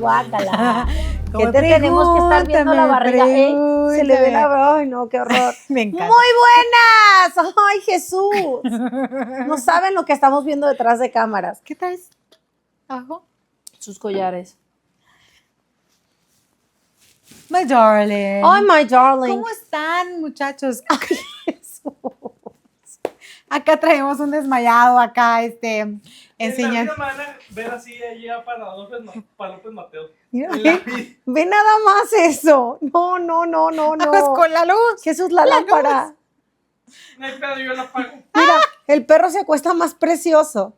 guácala. ¿Qué te tenemos que estar viendo la barriga? Se le ve la... Ay, no, qué horror. Me encanta. ¡Muy buenas! ¡Ay, Jesús! No saben lo que estamos viendo detrás de cámaras. ¿Qué traes abajo? Sus collares. My darling. ¡Ay, my darling! ¿Cómo están, muchachos? Ay, Jesús. Acá traemos un desmayado, acá, En enseñando. la vida me van a ver así allá para López Mateo. Mira, En la vida. ve nada más eso. No, no, no, no, no. Aguas con la luz. Jesús, la lámpara. No hay pedo, yo la pago. Mira, el perro se acuesta más precioso.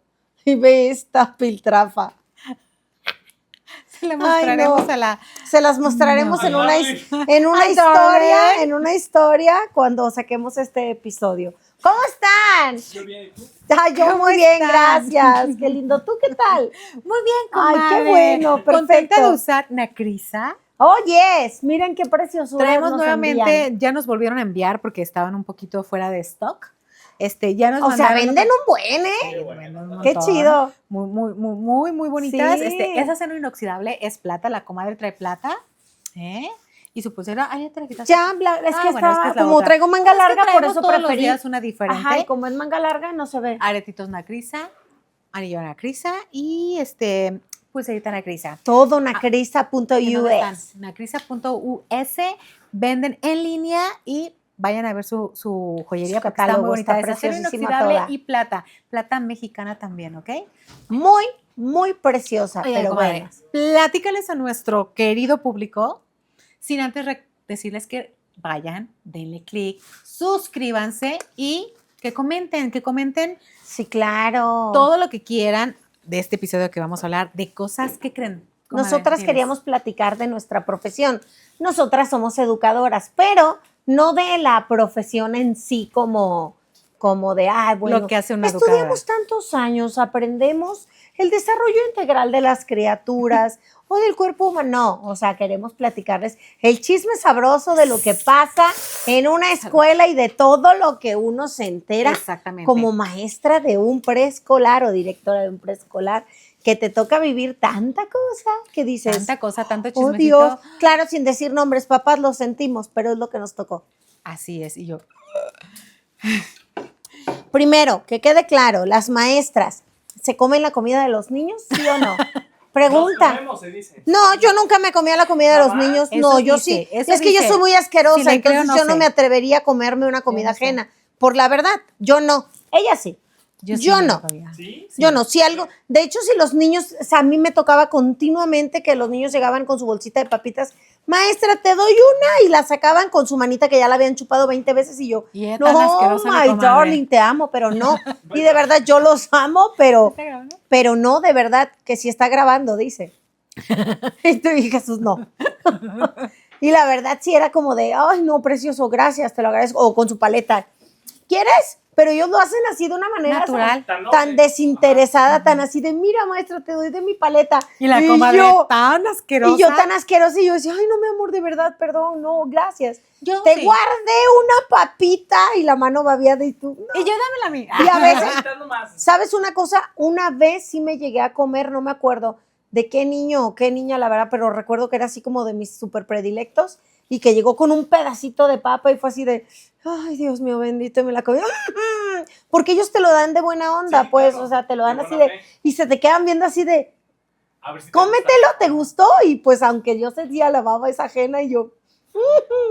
Y ve esta piltrafa. Se le mostraremos no. a la... Se las mostraremos No. en una Ay, historia, darling. en una historia cuando saquemos este episodio. ¿Cómo están? Yo bien, ¿y tú? Ay, yo ¿Cómo muy bien, están? gracias. Qué lindo. ¿Tú qué tal? Muy bien, Ay, comadre. qué bueno, Contenta perfecto. de usar Nacrisa. Oh, yes. Miren qué preciosura. Traemos nos nuevamente, envían. ya nos volvieron a enviar porque estaban un poquito fuera de stock. Ya nos O sea, mandaron- venden un buen, ¿eh? Sí, bueno, un Qué montón. chido. Muy bonitas. Sí. Es acero inoxidable, es plata, la comadre trae plata. Y su pulsera, ya te la quitaste. Ya, es que bueno, estaba, es la como otra. traigo manga Es que larga, por traemos eso todos los preferí. días una diferente. Ajá, y como es manga larga, no se ve. Aretitos Nacrisa, anillo Nacrisa y pulserita Nacrisa. Todo ¿En dónde están? nacrisa.us. Nacrisa.us, venden en línea y vayan a ver su joyería Su porque está muy catálogo, bonita. está Es acero preciosísima inoxidable toda. y plata mexicana también, ¿ok? Muy, muy preciosa, Oigan, pero comadre, bueno. platícales a nuestro querido público, sin antes decirles que vayan, denle clic, suscríbanse y que comenten Sí, claro. todo lo que quieran de este episodio que vamos a hablar, de cosas que creen. Comadre, Nosotras diles. queríamos platicar de nuestra profesión. Nosotras somos educadoras, pero no de la profesión en sí como de, bueno, Lo que hace una estudiamos tantos años, aprendemos el desarrollo integral de las criaturas o del cuerpo humano. No, o sea, queremos platicarles el chisme sabroso de lo que pasa en una escuela y de todo lo que uno se entera Exactamente. como maestra de un preescolar o directora de un preescolar, que te toca vivir tanta cosa que dices, Tanta cosa, tanto oh chismecito. Dios, claro, sin decir nombres, papás, lo sentimos, pero es lo que nos tocó. Así es, y yo. Primero, que quede claro, las maestras, ¿se comen la comida de los niños, sí o no? Pregunta. Nos comemos, se dice. No, yo nunca me comía la comida de los Mamá, niños. eso No, yo dice, sí. eso Es que yo dice. soy muy asquerosa, Si le creo, entonces no yo no sé. me atrevería a comerme una comida no sé. ajena. Por la verdad, yo no. Ella sí. Sí Yo me no. lo comía. ¿Sí? Yo no, si algo, de hecho, si los niños, o sea, a mí me tocaba continuamente que los niños llegaban con su bolsita de papitas, maestra, te doy una, y la sacaban con su manita que ya la habían chupado 20 veces, y yo, Y ella tan no, asquerosa, mi my comadre. darling, te amo, pero no. Y de verdad, yo los amo, pero ¿Está grabando? no, de verdad, que si está grabando, dice. Y tú, y Jesús, no. Y la verdad, sí era como de, ay, no, precioso, gracias, te lo agradezco, o con su paleta, ¿quieres? Pero ellos lo hacen así de una manera Natural. tan desinteresada, tan así de, mira, maestra, te doy de mi paleta. Y la comadre yo, tan asquerosa. y yo tan asquerosa, y yo decía, ay, no, mi amor, de verdad, perdón, no, gracias. Yo Te sí. guardé una papita, y la mano babeada, y tú, no. Y yo dámela a mí. Y a veces, Quitando más. ¿sabes una cosa? Una vez sí me llegué a comer, no me acuerdo de qué niño o qué niña, la verdad, pero recuerdo que era así como de mis súper predilectos, y que llegó con un pedacito de papa y fue así de, ay, Dios mío bendito, y me la comí. Porque ellos te lo dan de buena onda, Sí, pues, claro. o sea, te lo dan De así buena de, fe. y se te quedan viendo así de, A ver si te cómetelo, ¿te gustó? Y pues, aunque yo sentía la baba esa ajena, y yo,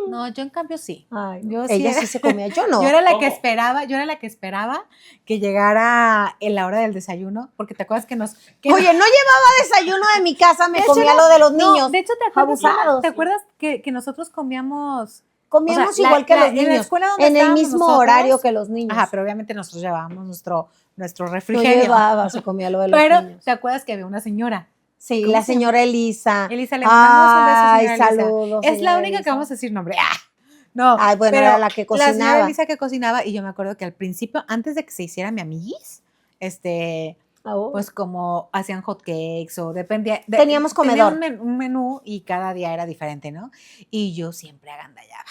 No, yo en cambio sí. ay, Yo ella era- sí se comía, yo no. Yo era la que ¿Cómo? esperaba que llegara en la hora del desayuno, porque te acuerdas que Oye, no llevaba desayuno de mi casa, me De hecho, comía no, lo de los no, niños. de hecho, Abusados. ¿te acuerdas que nosotros comíamos? Comíamos o sea, igual que los en la niños, escuela donde en el estábamos mismo nosotros? horario que los niños. Ajá, pero obviamente nosotros llevábamos nuestro no refrigerio. llevaba, se comía lo de los Pero, niños. ¿te acuerdas que había una señora? Sí, ¿Cómo la se llama? señora Elisa. Elisa, le mandamos un beso, Ay, señora Elisa. saludos. Es la señora única que Elisa. vamos a decir nombre. ¡Ah! No, Ay, bueno, pero era la que La señora cocinaba. Elisa que cocinaba, y yo me acuerdo que al principio, antes de que se hiciera mi amiguis, Oh. pues como hacían hot cakes o dependía. Teníamos comedor. Tenía un menú y cada día era diferente, ¿no? Y yo siempre agandallaba.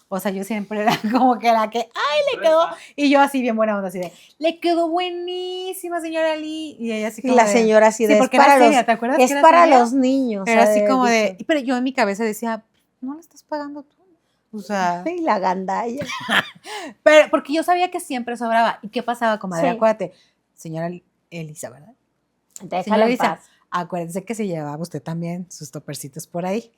O sea, yo siempre era como que la que, ¡ay, le quedó! Y yo así bien buena onda, así de, le quedó buenísima, señora Lee. Y ella así Y como la de, señora así sí, de, porque es para era los, seria, ¿te acuerdas que es era para seria? los niños. Era ha así de como haber dicho. de, pero yo en mi cabeza decía, no le estás pagando tú. O sea, Ay, la gandalla. pero porque yo sabía que siempre sobraba. ¿Y qué pasaba, comadre? Sí. Acuérdate, señora Elisa, ¿verdad? Déjala Señora en Elisa, paz. acuérdense que se llevaba usted también sus topercitos por ahí.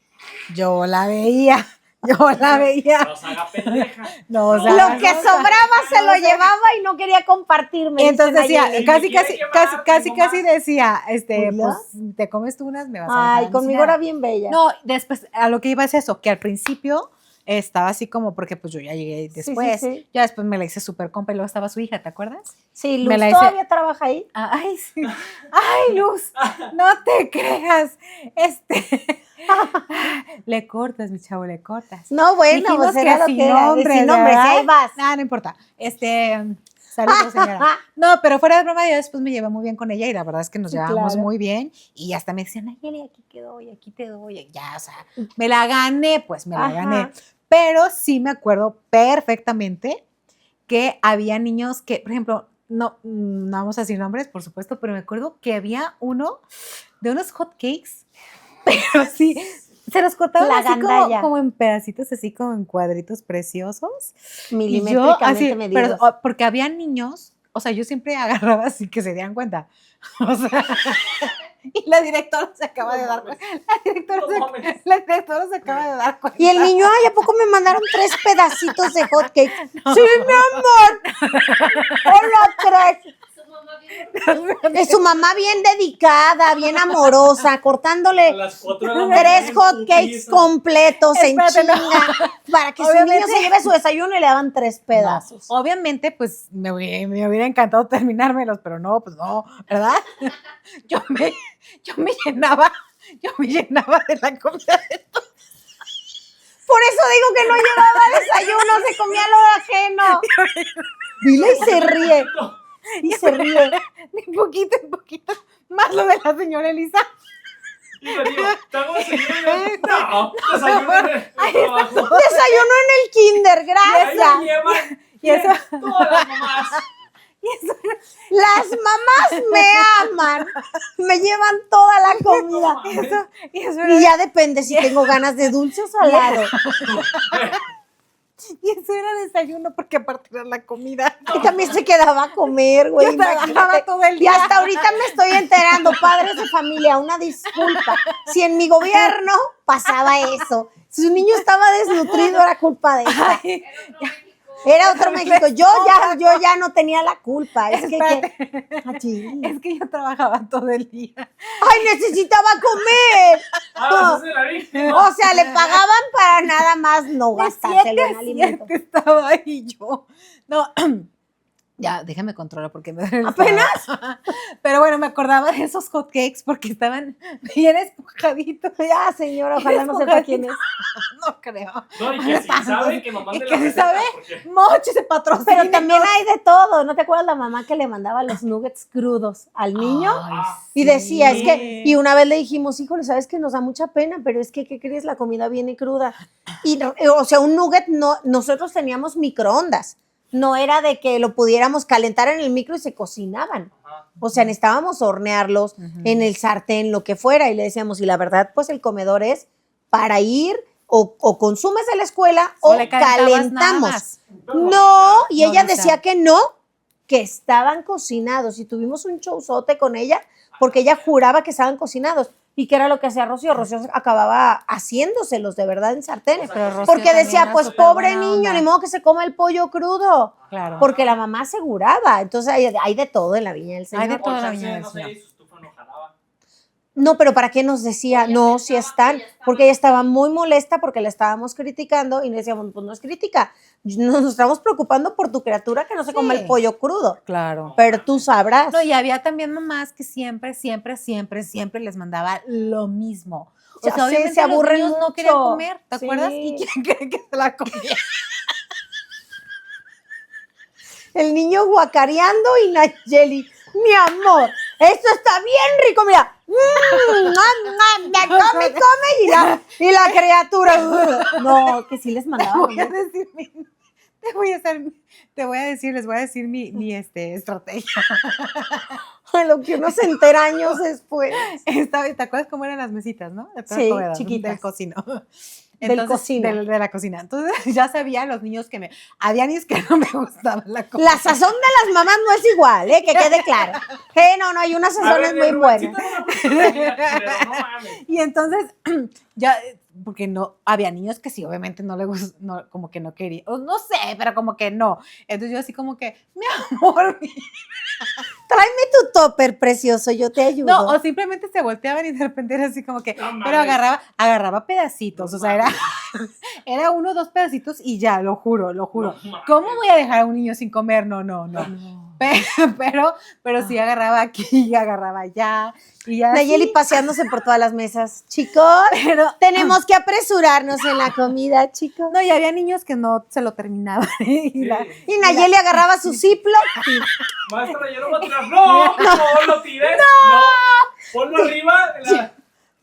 Yo la veía, yo la veía. No se haga pendeja. No, o No, sea, Lo que sobraba se lo llevaba y no quería compartirme. Y entonces dice decía, Nayeli. Si me quiere quemar, tengo casi más. decía, ¿Oíla? pues te comes tú unas, me vas a dejar a Ay, mí conmigo sin nada. era bien bella. No, después a lo que iba es eso, que al principio estaba así como, porque pues yo ya llegué Sí, después, sí. ya después me la hice súper compa y luego estaba su hija, ¿te acuerdas? Sí, me Luz la hice- todavía trabaja ahí. Ay, sí. Ay, Luz, no te creas. Le cortas, mi chavo, le cortas. No, bueno, Dijimos pues era lo sin que era. nombres, Sin nombres, ¿verdad? ahí vas. Ah, no importa. Saludos, señora. No, pero fuera de broma, yo después me llevé muy bien con ella y la verdad es que nos Sí, llevábamos claro. muy bien y hasta me decían, Nayeli, aquí te doy, aquí te doy. Y ya, o sea, me la gané, pues me la Ajá. gané. Pero sí me acuerdo perfectamente que había niños que, por ejemplo, no vamos a decir nombres, por supuesto, pero me acuerdo que había uno de unos hot cakes, pero sí, se los cortaban La así gandalla. como en pedacitos, así como en cuadritos preciosos. Y yo Milimétricamente así, medidos. pero, porque había niños, o sea, yo siempre agarraba así que se dieran cuenta. O sea, y la directora se acaba de dar cuenta. La directora se acaba de dar cuenta. Y el niño, ay, ¿a poco me mandaron 3 pedacitos de hot cake? Sí, mi amor. Hola, 3. Es su mamá bien dedicada, bien amorosa, A cortándole las 4 de la mañana. 3 hot cakes completos en Espérate, no. chinga para que su Obviamente. niño se lleve su desayuno y le daban 3 pedazos. No, obviamente, pues me hubiera encantado terminármelos, pero no, pues no, ¿verdad? Yo me llenaba de la comida de todos. Por eso digo que no llevaba desayuno, se comía lo de ajeno. Dile y se ríe. Y se ríe. De poquito en poquito, más lo de la señora Elisa. Y le digo, ¿te hago desayuno? No, desayuno en el trabajo. Desayuno en el kinder, Ahí gracias. lo llevan. Y eso, Todas las mamás. y eso, Las mamás me aman. Me llevan toda la comida. y eso Y era, ya depende si tengo ganas de dulce o salado. y eso era desayuno, porque aparte era la comida. Y también se quedaba a comer, güey. Yo trabajaba imagínate. todo el Y día. hasta ahorita me estoy enterando, padres de familia, una disculpa. Si en mi gobierno pasaba eso, si un niño estaba desnutrido, era culpa de eso. Ay, Era otro México. Yo ya no tenía la culpa. Es que Achí. es que yo trabajaba todo el día. ¡Ay, necesitaba comer! Ah, esa es la víctima. O sea, le pagaban para nada más no De gastárselo 7 en a alimentos. 7 estaba ahí yo. No, ya, déjame controlar porque me duele el ¿Apenas? estómago. Pero bueno, me acordaba de esos hot cakes porque estaban bien esponjaditos. Ya, señora, ojalá no sepa quién es. No creo. No, y que si sabe que nos mande Y la que si receta, sabe, porque- Mochi se patrocina. Pero también hay de todo. ¿No te acuerdas la mamá que le mandaba los nuggets crudos al niño? Ay, Y decía, es sí. que, y una vez le dijimos, híjole, sabes que nos da mucha pena, pero es que, ¿qué crees? La comida viene cruda. Y, o sea, un nugget, no, nosotros teníamos microondas. No era de que lo pudiéramos calentar en el micro y se cocinaban. Ajá. O sea, necesitábamos hornearlos en el sartén, lo que fuera. Y le decíamos, y la verdad, pues el comedor es para ir o consumes en la escuela o le calentabas nada calentamos. más. No, y No, ella Lisa. decía que no, que estaban cocinados. Y tuvimos un showzote con ella porque ella juraba que estaban cocinados. ¿Y qué era lo que hacía Rocío? Rocío acababa haciéndoselos de verdad en sartenes. Pero Rocío Porque también decía, era pues súper pobre buena niño, onda. ni modo que se coma el pollo crudo. Claro. Porque la mamá aseguraba. Entonces hay de todo en la viña del Señor. Hay de todo. Toda la O chance, viña del no sé, señor. y su estufa no jalaba. No, pero ¿para qué nos decía? No, si están. Porque ella estaba muy molesta porque la estábamos criticando y le decíamos, pues no es crítica. Nos estamos preocupando por tu criatura que no se coma Sí. el pollo crudo. Claro. Pero tú sabrás. No, y había también mamás que siempre les mandaba lo mismo. O Ya sea, sé, obviamente se los aburren niños no querían mucho. comer, ¿te Sí. acuerdas? ¿Y quién cree que se la comía? El niño guacareando y Nayeli, mi amor, esto está bien rico, mira. Come, y la criatura. No, que sí les mandaba. Les voy a decir mi estrategia. Lo que uno se entera años después. ¿Te acuerdas cómo eran las mesitas, no? Sí, chiquitas. Del cocino. Del cocina. De la cocina. Entonces ya sabía los niños había niños que no me gustaba la comida. La sazón de las mamás no es igual, que quede claro. No, hay unas sazones muy buenas. Y entonces, ya, porque no, había niños que sí, obviamente no le gustó, como que no quería, o no sé, pero como que no. Entonces yo así como que, mi amor, tráeme tu topper, precioso, yo te ayudo. no, o simplemente se volteaban y de repente era así como que, pero agarraba pedacitos, o sea, era 1 o 2 pedacitos y ya, lo juro. ¿Cómo voy a dejar a un niño sin comer? No. Pero sí agarraba aquí y agarraba allá. Y ya Nayeli paseándose por todas las mesas. Chicos, tenemos que apresurarnos en la comida, chicos. No, y había niños que no se lo terminaban. Y Nayeli agarraba su Ziploc. Maestra, yo no voy a tirar. No, lo tires. No. Ponlo arriba.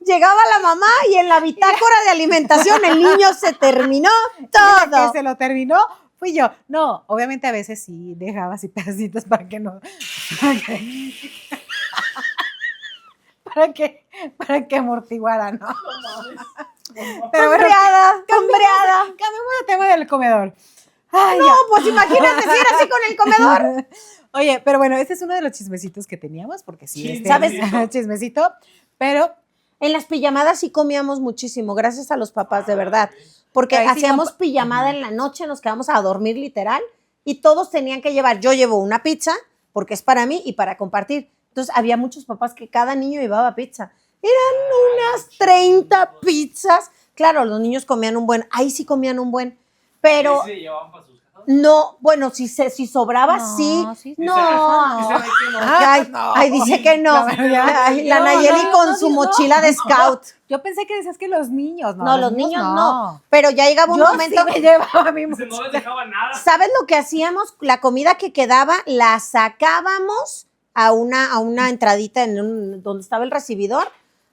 Llegaba la mamá y en la bitácora de alimentación el niño se terminó todo. Que se lo terminó fui yo. No, obviamente a veces sí dejaba así pedacitos para que no. Para que amortiguara, ¿no? Pero cambreada. Cambiamos de tema del comedor. Ay, no, pues imagínate si era así con el comedor. Oye, pero bueno, ese es uno de los chismecitos que teníamos, porque sí, ¿sabes? Chismecito, pero en las pijamadas sí comíamos muchísimo, gracias a los papás, de verdad. Porque hacíamos pijamada en la noche, nos quedamos a dormir literal y todos tenían que llevar. Yo llevo una pizza porque es para mí y para compartir. Entonces había muchos papás que cada niño llevaba pizza. Eran unas 30 pizzas. Claro, los niños comían un buen, ahí sí comían un buen, pero ¿Sí se llevaban para sus casas? no, bueno, si sobraba, sí. No. Ay, dice que no. La Nayeli con su mochila de scout. Yo pensé que decías que los niños, no, los niños no. Pero ya llegaba un momento. Sí me llevaba a mi Dice, no les dejaba nada. ¿Sabes lo que hacíamos? La comida que quedaba la sacábamos a una entradita donde estaba el recibidor.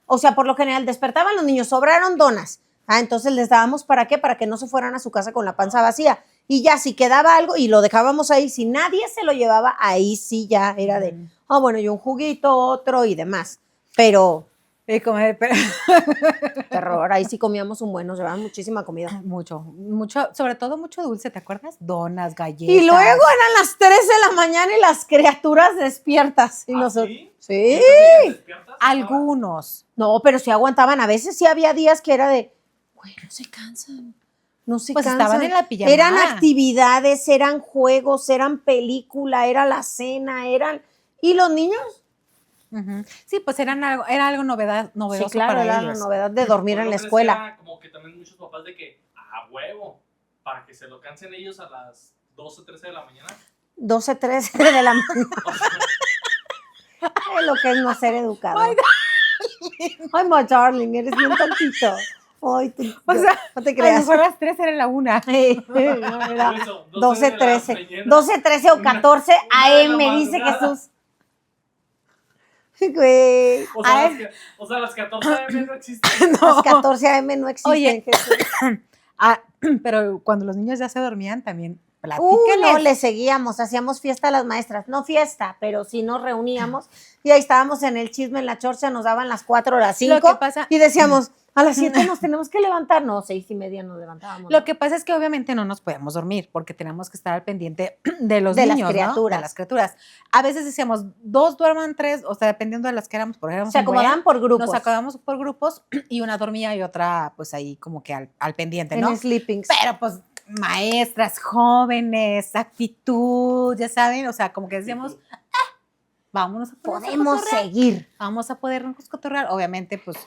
O sea, por lo general despertaban los niños, sobraron donas. Entonces les dábamos ¿para qué? Para que no se fueran a su casa con la panza vacía. Y ya si quedaba algo y lo dejábamos ahí, si nadie se lo llevaba, ahí sí ya era de, bueno, y un juguito, otro y demás. Pero terror, ahí sí comíamos un buen, nos llevaban muchísima comida. Mucho, sobre todo mucho dulce, ¿te acuerdas? Donas, galletas. Y luego eran las 3 de la mañana y las criaturas despiertas. Y nosotros, sí. Algunos. No, pero sí aguantaban. A veces sí había días que era de, no se cansan. No se cansan. Estaban en la pijamada. Eran actividades, eran juegos, eran película, era la cena, ¿Y los niños? Sí, pues era algo novedoso sí, claro, para era ellos. la novedad de dormir en la escuela. Era como que también muchos papás de que, a huevo, para que se lo cansen ellos a las 12, 13 de la mañana. 12, 13 de la mañana. Es lo que es no ser educado. Ay, my darling, eres bien tontito. Ay, no te creas. A lo mejor las 3 era la 1. No, era 12, 13 o 14 AM, dice Jesús. Güey. O sea, las 14 AM no existen. Las 14 AM no existen, oye, Jesús. Pero cuando los niños ya se dormían también, no, le seguíamos, hacíamos fiesta a las maestras. No fiesta, pero sí nos reuníamos y ahí estábamos en el chisme, en la chorcha, nos daban las 4 o las 5 y decíamos, a las 7 nos tenemos que levantar. No, 6:30 nos levantábamos. Lo que pasa es que obviamente no nos podíamos dormir porque teníamos que estar al pendiente de los niños, las criaturas. ¿no? De las criaturas. A veces decíamos, 2 duerman, 3, o sea, dependiendo de las que éramos, porque éramos se acomodaban por grupos. Nos acomodábamos por grupos y una dormía y otra, pues ahí como que al pendiente, ¿no? En sleepings. Pero pues maestras, jóvenes, actitud, ya saben, o sea, como que decíamos, vámonos a podemos seguir. Vamos a podernos cotorrear. Obviamente, pues,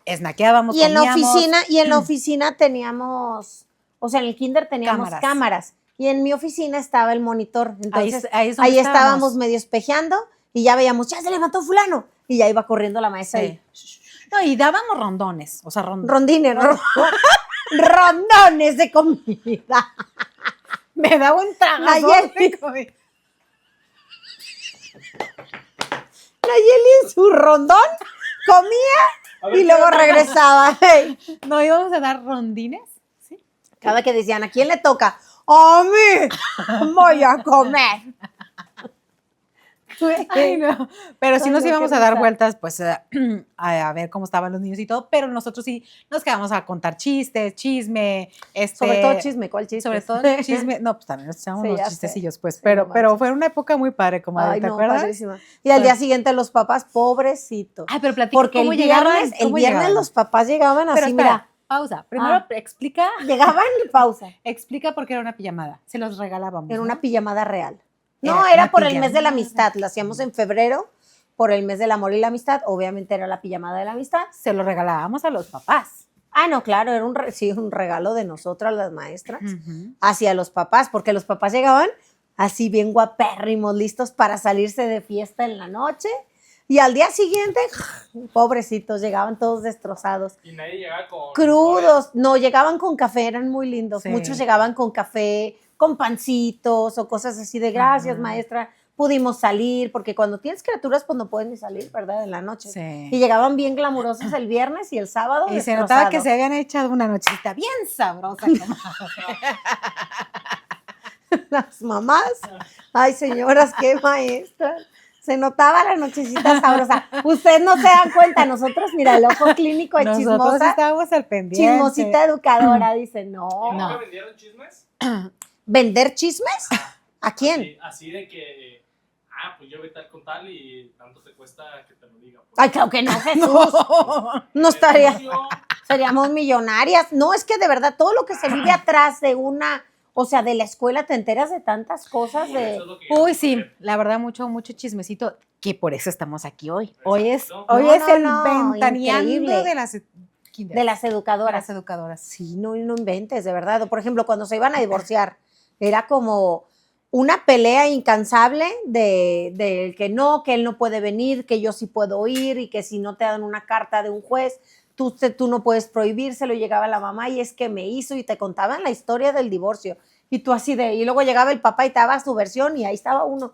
esnaqueábamos, y en la oficina teníamos, o sea, en el kinder teníamos cámaras. Y en mi oficina estaba el monitor. Entonces, ahí estábamos medio espejeando y ya veíamos, ya se levantó fulano. Y ya iba corriendo la maestra. Sí. No, y dábamos rondones, o sea, rondines, rondones de comida. Me daba un tragazo de comida. Nayeli en su rondón comía A ver, y luego ¿qué? regresaba. Hey. ¿No íbamos a dar rondines? Sí. Cada que decían, ¿a quién le toca? ¡A mí! Voy a comer. Ay, no. Pero sí Ay, nos no, íbamos qué a dar risa. vueltas, pues, a ver cómo estaban los niños y todo, pero nosotros sí nos quedamos a contar chistes, chisme, Sobre todo chisme, ¿cuál chisme? sobre todo chisme, no, pues también nos echamos Sí, unos ya sé. chistecillos, pues, Sí, pero, no pero manches. fue una época muy padre, comadre, Ay, ¿te no, acuerdas? padrísima. Y al día siguiente los papás, pobrecitos. Ay, pero platica Porque cómo el llegaban, viernes, cómo llegaban. los papás llegaban Pero así, espera, mira, pausa. Primero explica llegaban y pausa. por qué era una pijamada. Se los regalábamos, Era ¿no? una pijamada real. Era No, una era por el mes de la pijamada. amistad. La hacíamos en febrero, por el mes del amor y la amistad. Obviamente era la pijamada de la amistad. Se lo regalábamos a los papás. Ah, no, claro, era sí, un regalo de nosotras, las maestras, Ujú. hacia los papás, porque los papás llegaban así bien guapérrimos, listos para salirse de fiesta en la noche. Y al día siguiente, pobrecitos, llegaban todos destrozados. Y nadie llegaba con... Crudos, no, llegaban con café, eran muy lindos. Sí. Muchos llegaban con café, con pancitos o cosas así de gracias, Ajá. maestra, pudimos salir, porque cuando tienes criaturas, pues no pueden ni salir, ¿verdad? En la noche. Sí. Y llegaban bien glamurosos el viernes y el sábado. Y se notaba que destrozados. se habían echado una nochita bien sabrosa. Las mamás. Ay, señoras, qué maestras. Se notaba la nochecita sabrosa. Ustedes no se dan cuenta, nosotros, mira, el ojo clínico de Nosotros chismosa, estábamos al pendiente. chismosita educadora, dice, no. ¿Y No. nunca vendieron chismes? ¿Vender chismes? ¿A quién? Así de que... pues yo voy tal con tal y tanto te cuesta que te lo diga. Pues. Ay, claro que no, Jesús. No El estaría, negocio, seríamos millonarias. No, es que de verdad, todo lo que se vive atrás de una, o sea, de la escuela, te enteras de tantas cosas eso de... es lo que Uy, yo sí, quiero la verdad, mucho chismecito, que por eso estamos aquí hoy. Exacto. Hoy es No, el no, ventaneando increíble. de las de las de educadoras. las educadoras. Sí, no, no inventes, de verdad. O, por ejemplo, cuando se iban a divorciar, era como una pelea incansable de que no, que él no puede venir, que yo sí puedo ir y que si no te dan una carta de un juez, tú no puedes prohibírselo. Y llegaba la mamá y es que me hizo y te contaban la historia del divorcio. Y tú así y luego llegaba el papá y te daba su versión y ahí estaba uno.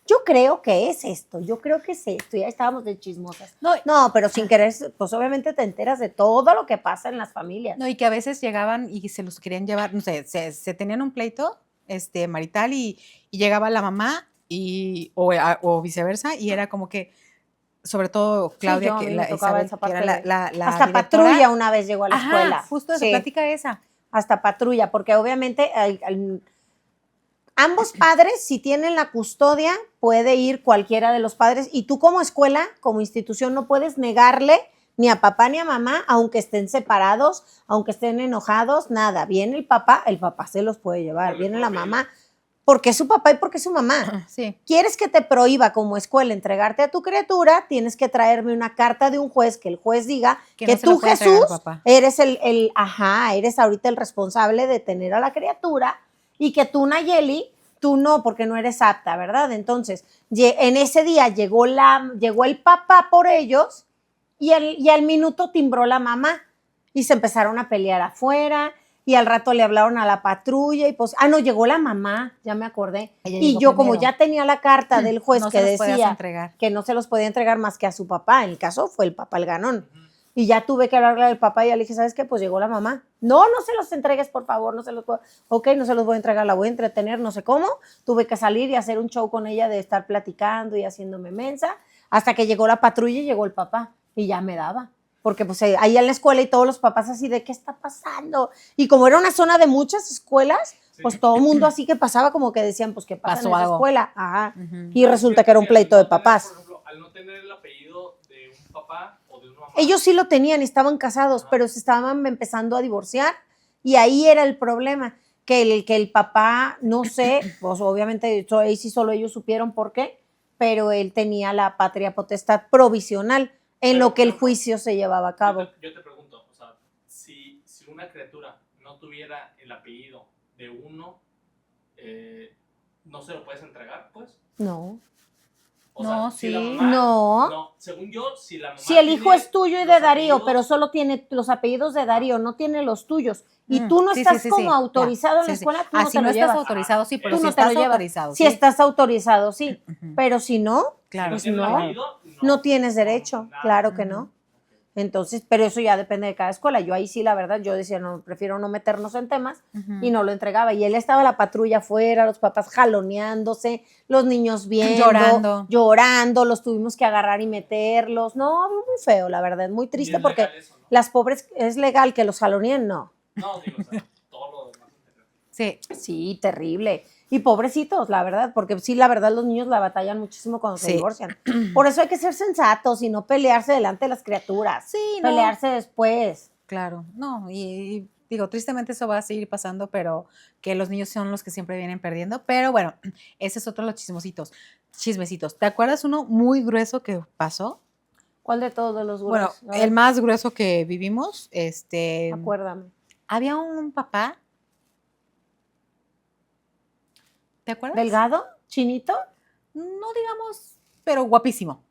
Yo creo que es esto, yo creo que es esto, y ahí estábamos de chismosas. No, pero sin querer, pues obviamente te enteras de todo lo que pasa en las familias. No, y que a veces llegaban y se los querían llevar, no sé, se tenían un pleito marital y llegaba la mamá o viceversa, y era como que, sobre todo Claudia, Sí, que, a mí la, me tocaba Isabel, esa que era parte la hasta directora. patrulla una vez llegó a la Ajá, escuela. justo eso, Sí, plática esa. hasta patrulla, porque obviamente ambos padres, si tienen la custodia, puede ir cualquiera de los padres, y tú como escuela, como institución, no puedes negarle ni a papá ni a mamá, aunque estén separados, aunque estén enojados, nada. Viene el papá se los puede llevar. Viene la mamá, porque es su papá y porque es su mamá. Sí. ¿Quieres que te prohíba como escuela entregarte a tu criatura? Tienes que traerme una carta de un juez, que el juez diga Que que no se lo tú, puede entregar al Jesús, papá. eres eres ahorita el responsable de tener a la criatura, y que tú, Nayeli, tú no, porque no eres apta, ¿verdad? Entonces, en ese día llegó el papá por ellos, y al minuto timbró la mamá y se empezaron a pelear afuera, y al rato le hablaron a la patrulla y pues, no, llegó la mamá, ya me acordé. Ella Y llegó yo como primero. ya tenía la carta del juez No que se los podías decía entregar. que no se los podía entregar más que a su papá, en el caso fue el papá el ganón. Y ya tuve que hablarle al papá y ya le dije, ¿sabes qué? Pues llegó la mamá. No se los entregues, por favor, no se los puedo. Ok, no se los voy a entregar, la voy a entretener, no sé cómo. Tuve que salir y hacer un show con ella de estar platicando y haciéndome mensa, hasta que llegó la patrulla y llegó el papá y ya me daba. Porque pues ahí en la escuela y todos los papás así de, ¿qué está pasando? Y como era una zona de muchas escuelas, pues todo el mundo así que pasaba como que decían, pues, ¿qué pasa Pasó en esa algo. escuela? Ajá. Ujú. Y resulta que era un pleito de papás. Por ejemplo, al no tener el apellido de un papá o de una mamá. Ellos sí lo tenían y estaban casados, pero se estaban empezando a divorciar, y ahí era el problema, que el papá, no sé, pues obviamente ahí sí solo ellos supieron por qué, pero él tenía la patria potestad provisional en lo que el juicio se llevaba a cabo. Yo te pregunto, o sea, si una criatura no tuviera el apellido de uno, ¿no se lo puedes entregar, pues? No. O No, si la sí. mamá- No. según yo, si la mamá Si el hijo tiene es tuyo y los de Darío, apellidos- pero solo tiene los apellidos de Darío, no tiene los tuyos, y Mm, tú no sí, estás sí, sí, como sí, autorizado ya, en la sí, sí. escuela, tú no Si te no lo estás llevas. autorizado, sí, pero Tú si no te lo estás llevas. autorizado, Si sí. estás autorizado, sí, Ujú. pero si no, Si Claro. no pues tiene el no. apellido, no tienes derecho, nada. claro que no. Entonces, pero eso ya depende de cada escuela. Yo ahí sí, la verdad, yo decía, no, prefiero no meternos en temas y no lo entregaba. Y él estaba la patrulla afuera, los papás jaloneándose, los niños viendo, llorando, los tuvimos que agarrar y meterlos. No, muy feo, la verdad, muy triste es porque legal eso, ¿no? las pobres, ¿es legal que los jaloneen? No. No, digo, o sea, todo lo demás. Sí. Sí, terrible. Y pobrecitos, la verdad, porque sí, la verdad, los niños la batallan muchísimo cuando se Sí. divorcian. Por eso hay que ser sensatos y no pelearse delante de las criaturas. Sí, no. Pelearse después. Claro, no, y digo, tristemente eso va a seguir pasando, pero que los niños son los que siempre vienen perdiendo. Pero bueno, ese es otro de los chismecitos. ¿Te acuerdas uno muy grueso que pasó? ¿Cuál de todos los Bueno, gruesos? A ver, el más grueso que vivimos, acuérdame. había un papá. ¿Te acuerdas? ¿Delgado? ¿Chinito? No digamos, pero guapísimo.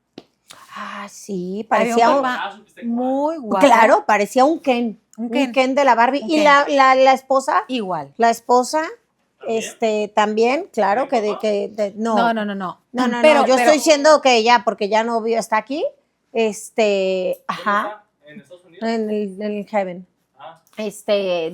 Ah, sí, Había parecía un un... papá ¿Supiste cuál? muy guapo. Claro, parecía un Ken. Un Un Ken. Ken de la Barbie. Un Y Ken. la esposa, Igual. ¿También? también, claro, ¿Bien que guapa? No. No, Pero- yo pero- estoy diciendo que ya, porque ya no está aquí, ¿Dónde ajá, está? ¿En Estados Unidos? en el Heaven. Ah,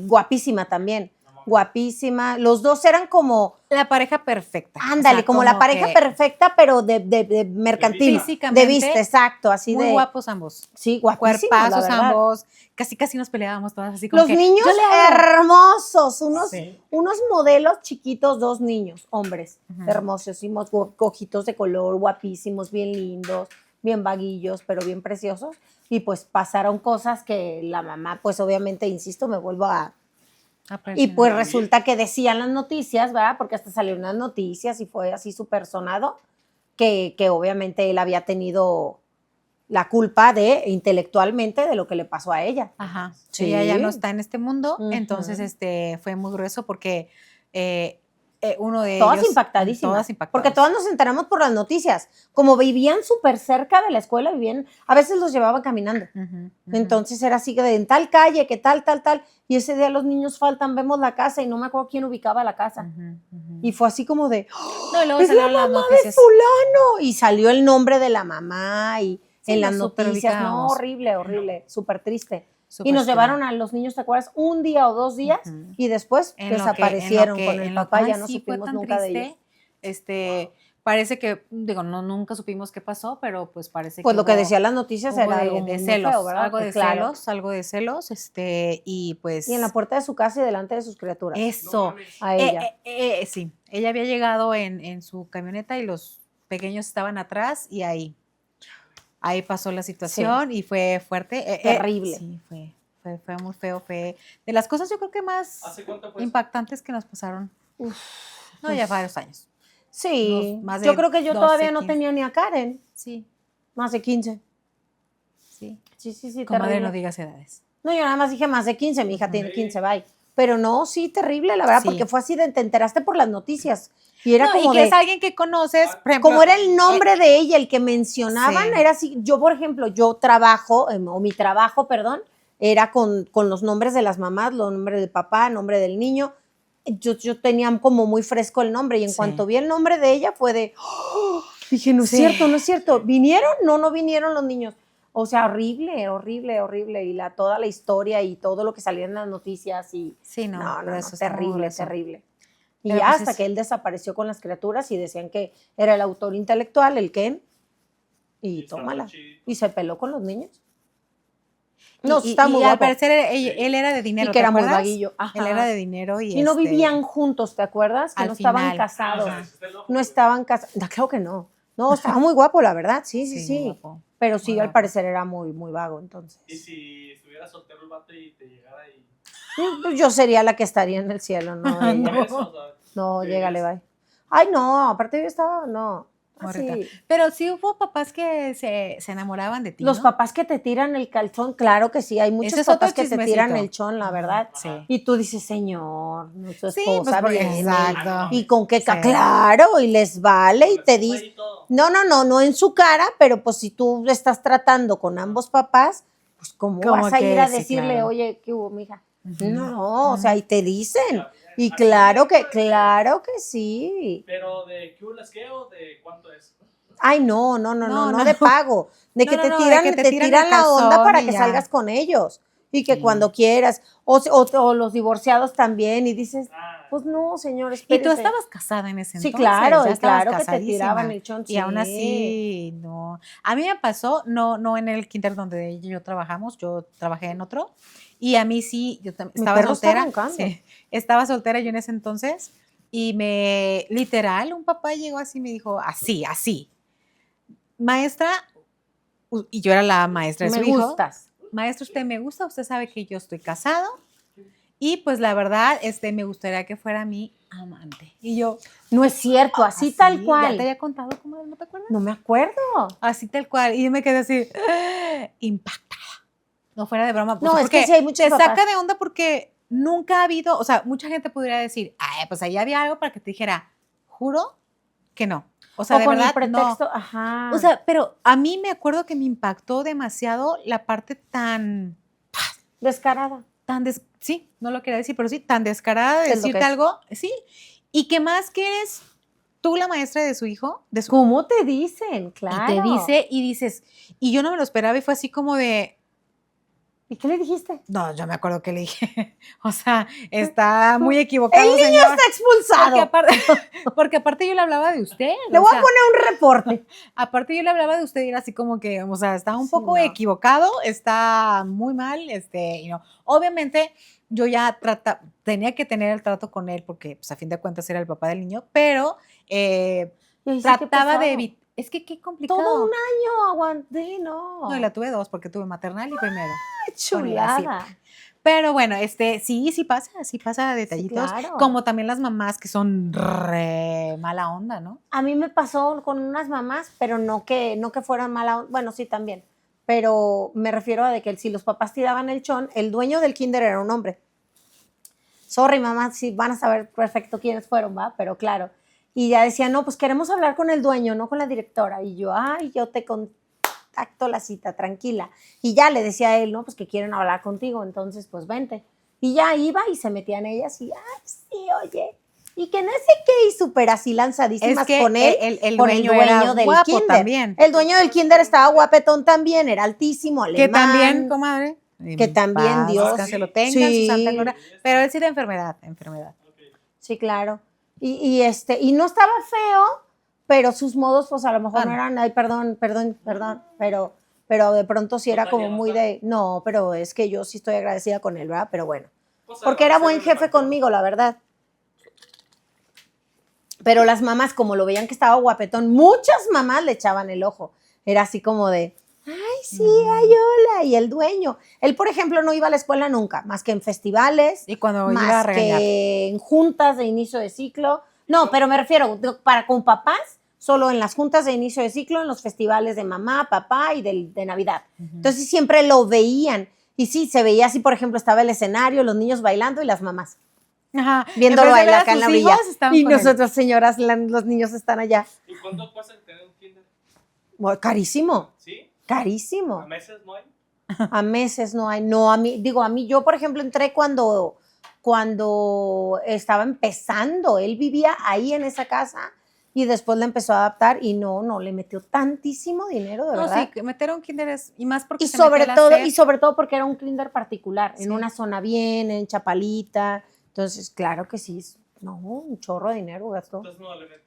Guapísima también, no mames. guapísima. Los dos eran como, La pareja perfecta. ándale, O sea, como la pareja que perfecta, pero de mercantil. Físicamente, De vista, exacto, así muy de. guapos ambos. Sí, guapísimos, la Cuerpazos verdad. ambos. Casi nos peleábamos todas así como Los que, niños yo le hablo. hermosos, unos, Sí. unos modelos chiquitos, dos niños, hombres, Ujú. hermosísimos, ojitos de color, guapísimos, bien lindos, bien vaguillos, pero bien preciosos. Y pues pasaron cosas que la mamá, pues obviamente, insisto, me vuelvo a... Y pues También. resulta que decían las noticias, ¿verdad? Porque hasta salieron las noticias y fue así súper sonado, que obviamente él había tenido la culpa intelectualmente de lo que le pasó a ella. Ajá. Sí. Ella ya no está en este mundo, Ujú. entonces fue muy grueso porque uno de Todas ellos... impactadísimas. Todas impactadas. Porque todas nos enteramos por las noticias. Como vivían súper cerca de la escuela, a veces los llevaban caminando. Ujú, ujú. Entonces era así de en tal calle, que tal. Y ese día los niños faltan, vemos la casa y no me acuerdo quién ubicaba la casa. Ujú, ujú. Y fue así como de, No, y luego es la salieron las mamá de noticias. fulano. Y salió el nombre de la mamá y Sí, en las nos noticias. No, superubicábamos. horrible, súper triste. Súper Y nos oscuro. llevaron a los niños, ¿te acuerdas? Un día o 2 días Ujú. y después En lo que- desaparecieron en lo que- con el en lo- papá, ay, ya no sí, fue supimos tan nunca de triste. ellos. Parece que, digo, nunca supimos qué pasó, pero pues parece Pues que lo que hubo- decían las noticias hubo era de, algo de muy celos, feo, ¿verdad? algo de Pues claro. celos, y pues Y en la puerta de su casa y delante de sus criaturas. No eso. mames. A ella. Sí, ella había llegado en su camioneta y los pequeños estaban atrás y ahí pasó la situación y fue fuerte. Terrible. Sí, fue muy feo, fue de las cosas yo creo que más ¿Hace cuánto fue eso? impactantes que nos pasaron. No, ya varios años. Sí, Unos más yo de creo que yo 12, todavía no 15. tenía ni a Karen, Sí, más de 15. sí. Sí, Comadre, terrible. no digas edades. No, yo nada más dije más de 15, mi hija tiene Sí. 15, bye. Pero no, sí, terrible, la verdad, Sí. porque fue así te enteraste por las noticias. Y era No, como y que de, es alguien que conoces, por ejemplo, como era el nombre de ella, el que mencionaban, Sí. era así. Yo, por ejemplo, yo trabajo, o mi trabajo, perdón, era con los nombres de las mamás, los nombres del papá, el nombre del niño. Yo tenía como muy fresco el nombre y en Sí. cuanto vi el nombre de ella fue de, ¡oh! Dije, no es Sí. cierto, no es cierto. ¿Vinieron? No vinieron los niños. O sea, horrible. Y toda la historia y todo lo que salía en las noticias y sí, no, grueso, está muy terrible, grueso. terrible. Y Pero ya pues hasta es- que él desapareció con las criaturas y decían que era el autor intelectual, el Ken, y está tómala. muy chido. Y se peló con los niños. No, y, está y muy al guapo. parecer él era de dinero, Y que ¿te era muy acuerdas? vaguillo. Ajá. Él era de dinero Y no vivían juntos, ¿te acuerdas? Que Al no estaban final. casados. Ajá. Está loco, No pues. estaban casados. Claro que no. No, estaba muy guapo, la verdad. Sí. muy guapo. Pero sí, Muy al guapo. parecer era muy, muy vago, entonces. Y si estuviera soltero el vato y te llegara y... Pues yo sería la que estaría en el cielo, no ella. Por eso, o sea, No, ¿te llégale, dirías? bye. Ay, no, aparte yo estaba, no. Morrita. Así. Pero sí hubo papás que se enamoraban de ti, Los ¿no? papás que te tiran el calzón, claro que sí, hay muchos Ese es otro papás que te chismecito. tiran el chón, la verdad. Sí. Y tú dices, señor, su Sí, esposa pues, viene. exacto. Y con qué Sí. claro, y les vale, y Con te la esposa dice, y todo. no en su cara, pero pues si tú estás tratando con ambos papás, pues ¿cómo Como vas a que ir a sí, decirle, claro. oye, ¿qué hubo, mija? Ujú. No, o sea, y te dicen. Y Así claro es, que sí. Pero ¿de qué hubo las que o de cuánto es? Ay, no de No. pago, de que No, te no, de tiran, que te te tiran tiran el la onda calzón para y que ya. salgas con ellos y que Sí. cuando quieras, o los divorciados también y dices, Ah, pues no, señor, Y tú espérese. estabas casada en ese Sí, entonces, claro, ya y estabas claro que te tiraban casadísima. el chon, Y aún sí. así, no. A mí me pasó, no en el kinder donde ella y yo trabajamos, yo trabajé en otro. Y a mí sí, Mi estaba perro está soltera. roncando. Sí, estaba soltera yo en ese entonces. Y literal, un papá llegó así y me dijo, así. Maestra, y yo era la maestra de su Me hijo. gustas. Maestra, usted me gusta, usted sabe que yo estoy casado. Y pues la verdad, me gustaría que fuera mi amante. Y yo, No es cierto, así tal ¿ya te cual. había contado cómo no te acuerdas? No me acuerdo. Así tal cual. Y yo me quedé así, impactada. No fuera de broma. Pues, No, es que porque sí hay muchos te papás. saca de onda porque nunca ha habido, o sea, mucha gente podría decir, ay, pues ahí había algo para que te dijera, juro que no. O sea, O de con verdad, el pretexto, no. ajá. O sea, pero a mí me acuerdo que me impactó demasiado la parte descarada. sí, no lo quería decir, pero sí, tan descarada de Es lo que decirte es. algo, sí. Y que más que eres tú la maestra de su hijo, de su ¿Cómo te dicen? Claro. y te dice y dices, y yo no me lo esperaba y fue así como de, ¿Y qué le dijiste? no, yo me acuerdo que le dije, o sea, está muy equivocado, El niño señor. está expulsado. Porque aparte yo le hablaba de usted. Le o voy sea, a poner un reporte. aparte yo le hablaba de usted y era así como que, o sea, está un Sí, poco no. equivocado, está muy mal, y no. Obviamente yo ya tenía que tener el trato con él porque, pues, a fin de cuentas era el papá del niño, pero Y ahí sí, qué trataba de pesado. evitar, es que qué complicado. Todo un año aguanté, no. No, y la tuve 2 porque tuve maternal y primero. Qué Con ella, sí. chulada. Pero bueno, sí pasa detallitos, claro. como también las mamás que son re mala onda, ¿no? A mí me pasó con unas mamás, pero no que fueran mala onda. Bueno, sí, también. Pero me refiero a de que si los papás tiraban el chon, el dueño del kinder era un hombre. Sorry, mamá, sí van a saber perfecto quiénes fueron, ¿va? Pero claro. Y ya decía, no, pues queremos hablar con el dueño, no con la directora. Y yo, ay, yo te contacto la cita, tranquila. Y ya le decía a él, no, pues que quieren hablar contigo, entonces pues vente. Y ya iba y se metían ellas y, ay, sí, oye. Y que no sé qué, y súper así lanzadísimas Es que con él, el con el dueño era dueño del guapo kinder. también. El dueño del kinder estaba guapetón también, era altísimo, alemán. Que también, comadre. Que también, Dios. Que se lo tenga en su Sí. santa gloria. Pero él sí de enfermedad. ok. Sí, claro. Y no estaba feo, pero sus modos, pues a lo mejor Ah, no no. eran, ay, perdón, pero de pronto sí era como muy de, no, pero es que yo sí estoy agradecida con él, ¿verdad? Pero bueno, Pues, porque era buen agradecerle jefe mayor. conmigo, la verdad. Pero las mamás, como lo veían que estaba guapetón, muchas mamás le echaban el ojo. Era así como de, ay, sí, ay, hola. Y el dueño. Él, por ejemplo, no iba a la escuela nunca, más que en festivales, Y cuando iba a más regañar. que en juntas de inicio de ciclo. No, pero me refiero, para con papás, solo en las juntas de inicio de ciclo, en los festivales de mamá, papá y de Navidad. Entonces siempre lo veían. Y sí, se veía así, por ejemplo, estaba el escenario, los niños bailando y las mamás Ajá. viéndolo En vez de ver bailar a acá en sus la orilla. hijos, estaban Y con él. nosotras, señoras, los niños están allá. ¿Y cuánto cuesta tener un kinder? Bueno, carísimo, ¿Sí? carísimo. ¿A meses no hay? A meses no hay. No, a mí, yo, por ejemplo, entré cuando estaba empezando. Él vivía ahí en esa casa y después le empezó a adaptar y no, le metió tantísimo dinero, de No, verdad. sí, meter a un kinder es, y más porque Y se metió sobre la todo, SEP. y sobre todo porque era un kinder particular, Sí. en una zona bien, en Chapalita. Entonces, claro que sí, no, un chorro de dinero gastó. Entonces no le meto.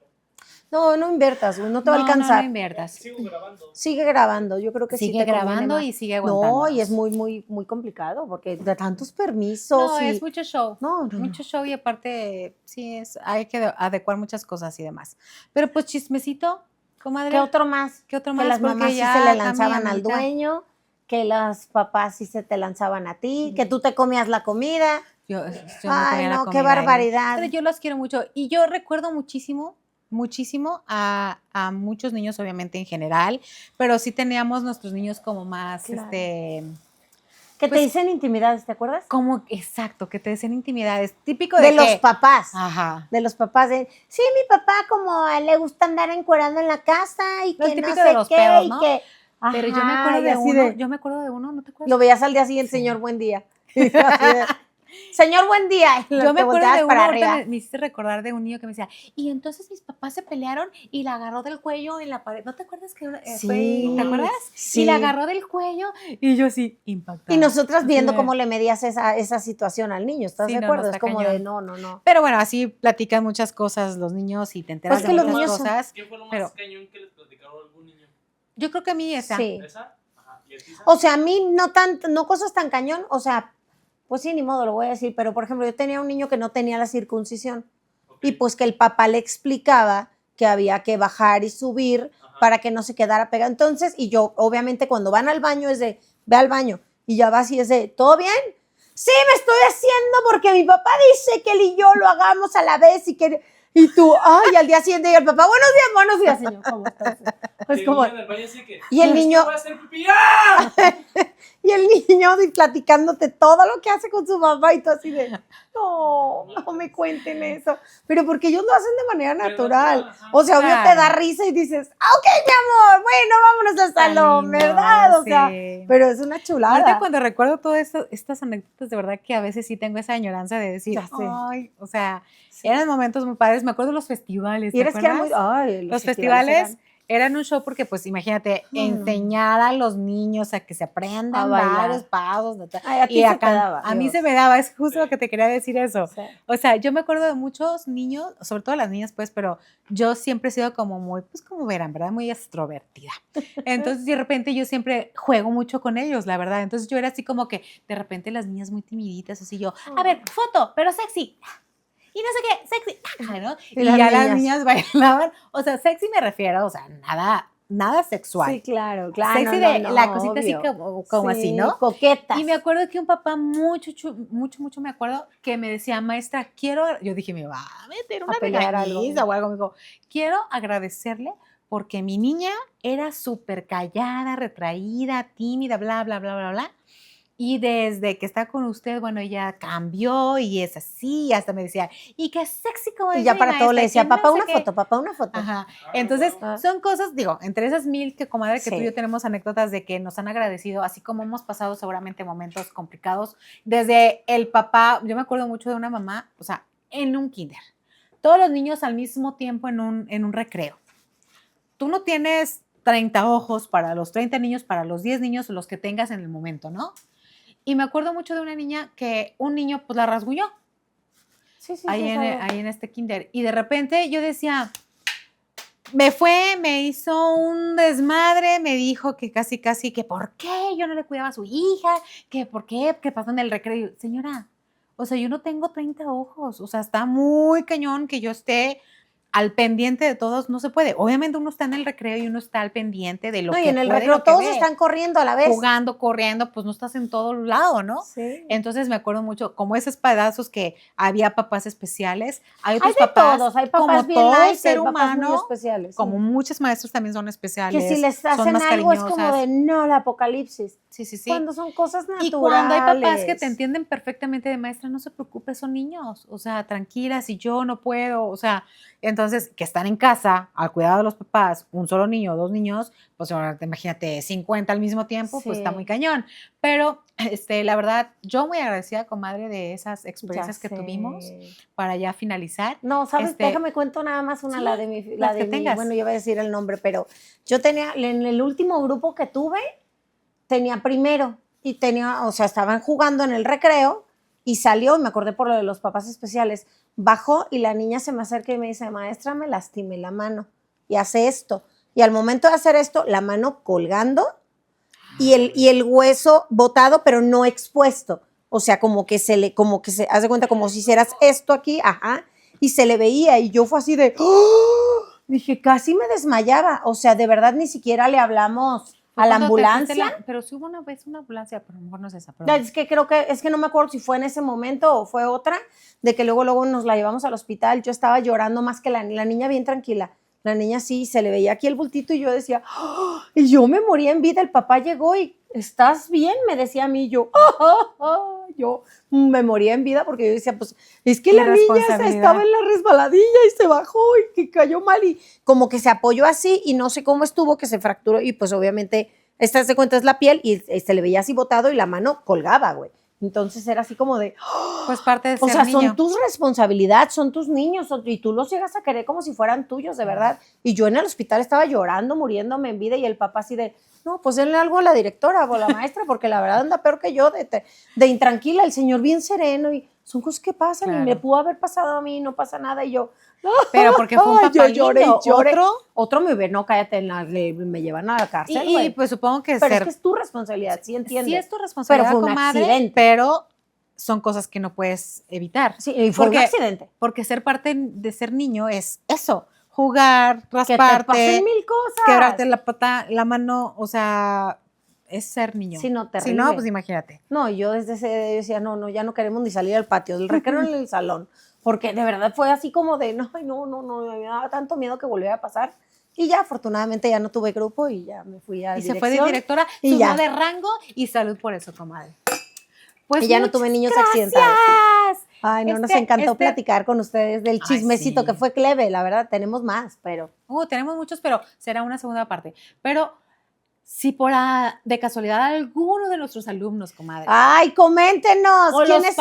No inviertas, güey, no te va a alcanzar. No inviertas. Sigo grabando. Sigue grabando, yo creo que sí Sigue te conviene grabando más. y sigue aguantando. No, y es muy complicado porque de tantos permisos. No, y, es mucho show. no. Mucho show y aparte, sí, hay que adecuar muchas cosas y demás. Pero pues chismecito, comadre. ¿Qué otro más? ¿Qué otro Que más? las Porque mamás sí ya, se le Cami, lanzaban al amiguita. dueño, que los papás sí se te lanzaban a ti, que tú te comías la comida. Yo me Ay, comía la no, qué comida, barbaridad. Pero yo los quiero mucho. Y yo recuerdo muchísimo a muchos niños, obviamente en general, pero sí teníamos nuestros niños como más, Claro. que te pues, dicen intimidades, ¿te acuerdas? como, exacto, que te decían intimidades. Típico De de los que, papás. ajá. De los papás de, sí, mi papá como le gusta andar encuerando en la casa y Lo que no típico sé de los qué, pedos, y ¿no? que... Pero yo me Ajá, acuerdo y de así uno, ¿no te acuerdas? Lo veías al día siguiente, Sí. señor, buen día. Y así de, Señor, buen día. Yo me Te acuerdo volteabas de uno, para ahorita arriba. me hiciste recordar de un niño que me decía, y entonces mis papás se pelearon y la agarró del cuello en la pared. ¿No te acuerdas que Sí, ¿te acuerdas? sí. Y la agarró del cuello y yo así, impactada. Y nosotras Así viendo de- cómo le medías esa situación al niño, ¿estás Sí, de no, acuerdo? no, Es está como cañón. de no. Pero bueno, así platican muchas cosas los niños y te enteras Pues de que los muchas niños son- cosas. ¿Qué fue lo más Pero cañón que les platicaron a algún niño? yo creo que a mí esa. Sí. ¿Esa? Ajá. ¿Y a ti, Isa? O sea, a mí no cosas tan cañón, o sea, pues sí, ni modo, lo voy a decir, pero por ejemplo, yo tenía un niño que no tenía la circuncisión Ok. y pues que el papá le explicaba que había que bajar y subir Ajá. para que no se quedara pegado. Entonces, y yo, obviamente, cuando van al baño es de, ve al baño, y ya vas y es de, ¿todo bien? Sí, me estoy haciendo porque mi papá dice que él y yo lo hagamos a la vez y que... Y tú, ay, al día siguiente llega el papá, buenos días, señor, ¿cómo estás? Pues Y el como, niño en el baño así que, y el "Es que niño- voy a hacer pipí". ¡Ah! y el niño platicándote todo lo que hace con su papá y tú así de, no me cuenten eso. Pero porque ellos lo hacen de manera Pero natural. natural, ajá. O sea, obvio te Claro. da risa y dices, ok, mi amor, bueno, vámonos al Tan salón, lindo, ¿verdad? O sea, sí. pero es una chulada. Ahorita cuando recuerdo todas estas anécdotas, de verdad que a veces sí tengo esa añoranza de decir, Ya sé. ay, o sea, Sí. eran momentos muy padres. Me acuerdo de los festivales, Y ¿te eres que era muy, acuerdas? ay, Los festivales eran un show porque, pues, imagínate, No, no. enseñar a los niños a que se aprendan A bailar. varios pasos. Ay, a ti Y se acá, te daba, a mí Dios. se me daba, es justo lo que te quería decir eso. Sí. O sea, yo me acuerdo de muchos niños, sobre todo las niñas, pues, pero yo siempre he sido como muy, pues, como verán, ¿verdad? Muy extrovertida. Entonces, de repente, yo siempre juego mucho con ellos, la verdad. Entonces, yo era así como que, de repente, las niñas muy timiditas, así yo, a ver, foto, pero sexy. Y no sé qué, sexy, ¿no? Y Y las ya las niñas. niñas bailaban, o sea, sexy me refiero, o sea, nada sexual. Sí, claro. Sexy no, de no, la cosita obvio. así como así, Sí, ¿no? coquetas. Y me acuerdo que un papá mucho me acuerdo que me decía, maestra, yo dije, me va a meter una pelear algo. regañiza o algo. Me dijo, quiero agradecerle porque mi niña era súper callada, retraída, tímida, bla, bla, bla, bla, bla. Y desde que está con usted, bueno, ella cambió y es así, hasta me decía, y qué sexy como Y dice ya mi para todo le maestra, decía, que no papá, sé una qué". foto, papá, una foto. Ajá. Ah, Entonces, bueno. Ah. son cosas, digo, entre esas 1000 que, comadre, que tú y Sí. yo tenemos anécdotas de que nos han agradecido, así como hemos pasado seguramente momentos complicados. Desde el papá, yo me acuerdo mucho de una mamá, o sea, en un kinder. Todos los niños al mismo tiempo en un recreo. Tú no tienes 30 ojos para los 30 niños, para los 10 niños, los que tengas en el momento, ¿no? Y me acuerdo mucho de una niña que un niño pues la rasguñó Sí, sí, ahí sí, sabes. en este kinder. Y de repente yo decía, me hizo un desmadre, me dijo que casi, que por qué yo no le cuidaba a su hija, que por qué, que pasó en el recreo. Señora, o sea, yo no tengo 30 ojos, o sea, está muy cañón que yo esté al pendiente de todos, no se puede. Obviamente uno está en el recreo y uno está al pendiente de lo No, y que en el puede, recreo lo que todos ve. están corriendo a la vez. Jugando, corriendo, pues no estás en todo lado, ¿no? Sí. Entonces me acuerdo mucho, como esos pedazos que había papás especiales, hay Hay otros de papás, todos, hay papás como bien todo nice, ser hay papás muy humano, especiales. como sí. muchos maestros también son especiales, Que si les son hacen más algo es como cariñosas. de no, el apocalipsis. Sí, sí, sí. Cuando son cosas naturales. Y cuando hay papás que te entienden perfectamente de maestra, no se preocupe, son niños, o sea, tranquila, si yo no puedo, o sea, entonces, que están en casa, al cuidado de los papás, un solo niño, 2 niños, pues ahora imagínate 50 al mismo tiempo, pues está Sí. muy cañón. Pero, la verdad, yo muy agradecida, comadre, de esas Ya experiencias que sé. tuvimos para ya finalizar. No, ¿sabes? Déjame cuento nada más una, sí, la de mi, las que tengas. bueno, yo voy a decir el nombre, pero yo tenía, en el último grupo que tuve, tenía primero y tenía, o sea, estaban jugando en el recreo y salió, y me acordé por lo de los papás especiales, bajó y la niña se me acerca y me dice, maestra, me lastimé la mano y hace esto. Y al momento de hacer esto, la mano colgando y el hueso botado, pero no expuesto. O sea, como que se hace cuenta como si hicieras esto aquí, ajá, y se le veía y yo fue así de, ¡oh! Dije, casi me desmayaba. O sea, de verdad ni siquiera le hablamos a la ¿Cuándo te fuiste ambulancia. pero sí hubo una vez una ambulancia, pero a lo mejor no es esa. No, es que creo que, es que no me acuerdo si fue en ese momento o fue otra, de que luego nos la llevamos al hospital. Yo estaba llorando más que la niña bien tranquila. La niña sí, se le veía aquí el bultito y yo decía, ¡oh! Y yo me moría en vida. El papá llegó y, ¿estás bien? Me decía a mí, y yo, yo me moría en vida porque yo decía, pues, es que Qué la niña responsabilidad. estaba en la resbaladilla y se bajó y que cayó mal y como que se apoyó así y no sé cómo estuvo que se fracturó y pues obviamente, esta se cuenta es la piel y se le veía así botado y la mano colgaba, güey. Entonces era así como de, Pues parte de o ser sea, niño. son tus responsabilidades, son tus niños, y tú los llegas a querer como si fueran tuyos, de verdad. Y yo en el hospital estaba llorando, muriéndome en vida, y el papá así de, no, pues denle algo a la directora o a la maestra, porque la verdad anda peor que yo, de intranquila, el señor bien sereno, y son cosas que pasan, y me Claro. pudo haber pasado a mí, no pasa nada, y yo, Pero porque fue un ay, papá yo lloré y lindo. lloré. Otro, Otro me hubiera, no, cállate, me llevan a la cárcel, y güey. pues supongo que Pero es ser que es tu responsabilidad, sí entiendo. sí es tu responsabilidad, Pero fue un comadre, accidente. pero son cosas que no puedes evitar. Sí, y fue un Porque- accidente. Porque ser parte de ser niño es eso, jugar, Que te rasparte, pasen mil cosas. quebrarte la pata, la mano, o sea, es ser niño. Sí, no, Si terrible. no, pues imagínate. No, yo desde ese día decía, no, ya no queremos ni salir al patio, del recreo en el salón, porque de verdad fue así como de, no, me daba tanto miedo que volviera a pasar, y ya, afortunadamente ya no tuve grupo y ya me fui a Y se fue de dirección, directora, y subió ya. de rango y salud por eso, comadre. Pues y ya no muchas tuve niños gracias. accidentados. Ay, no, nos Este- encantó este- platicar con ustedes del Ay, chismecito sí. que fue cleve, la verdad, tenemos más, pero... Tenemos muchos, pero será una segunda parte. Pero si de casualidad alguno de nuestros alumnos, comadre, Ay, coméntenos, o ¿quiénes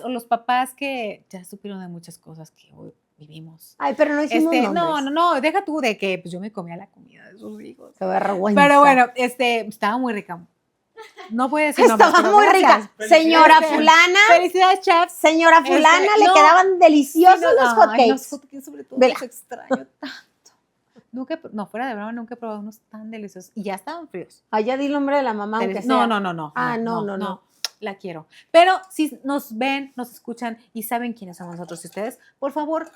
los papás que ya supieron de muchas cosas que hoy vivimos. son? Ay, pero no hicimos nombres. No, deja tú de que pues, yo me comía la comida de sus hijos. Qué vergüenza. Pero bueno, estaba muy rica. No puede decir nombres, Estaba pero muy gracias. rica. Señora Felicidades. fulana, Felicidades, chefs. señora fulana, le no. quedaban deliciosos Sí, los ay, hotcakes. los hotcakes sobre todo Vela. los extraño tanto. No, fuera de broma, nunca he probado unos tan deliciosos. Y ya estaban fríos. Ay, ya di el nombre de la mamá, aunque sea. No. Ah, no. La quiero. Pero si nos ven, nos escuchan y saben quiénes somos nosotros y ustedes, por favor,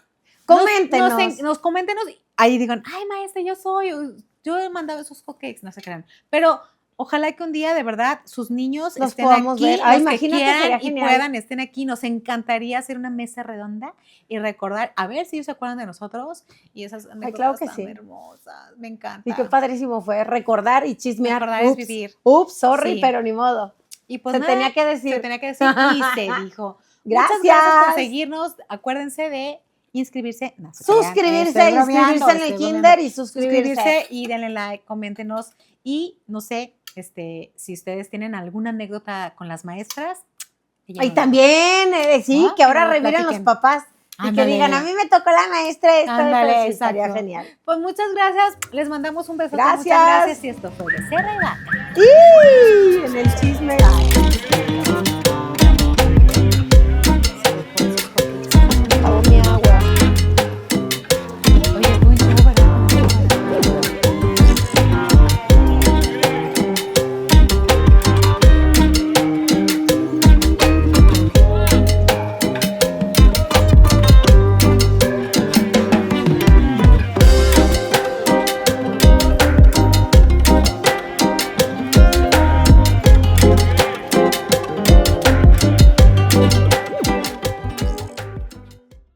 Coméntenos. nos coméntenos. Ahí digan, ay, maestra, yo he mandado esos hotcakes, no se crean. Pero ojalá que un día, de verdad, sus niños Los estén podamos aquí, ver. Ay, los que imagínate, quieran sería y genial. estén aquí. Nos encantaría hacer una mesa redonda y recordar, a ver si ellos se acuerdan de nosotros y esas anécdotas claro que tan sí. hermosas. Me encanta. Y qué padrísimo fue recordar y chismear. Recordar es Ups, vivir. Ups, sorry, Sí. pero ni modo. Y pues Se nada, tenía que decir. se tenía que decir y se dijo. Gracias. Muchas gracias por seguirnos. Acuérdense de inscribirse. No se crean, Suscribirse, estoy bromeando, inscribirse en el estoy kinder bromeando. y suscribirse. Y denle like, coméntenos. Y no sé, si ustedes tienen alguna anécdota con las maestras. ella Y nos- también, sí, ¿no? que ahora Que nos reviren los platiquen. papás. Y que Ándale. digan, a mí me tocó la maestra esto, Ándale, esto, estaría exacto. genial. Pues muchas gracias. Les mandamos un beso. Gracias. Muchas gracias. Y esto fue de Serra y Vaca. ¡Y! En el chisme.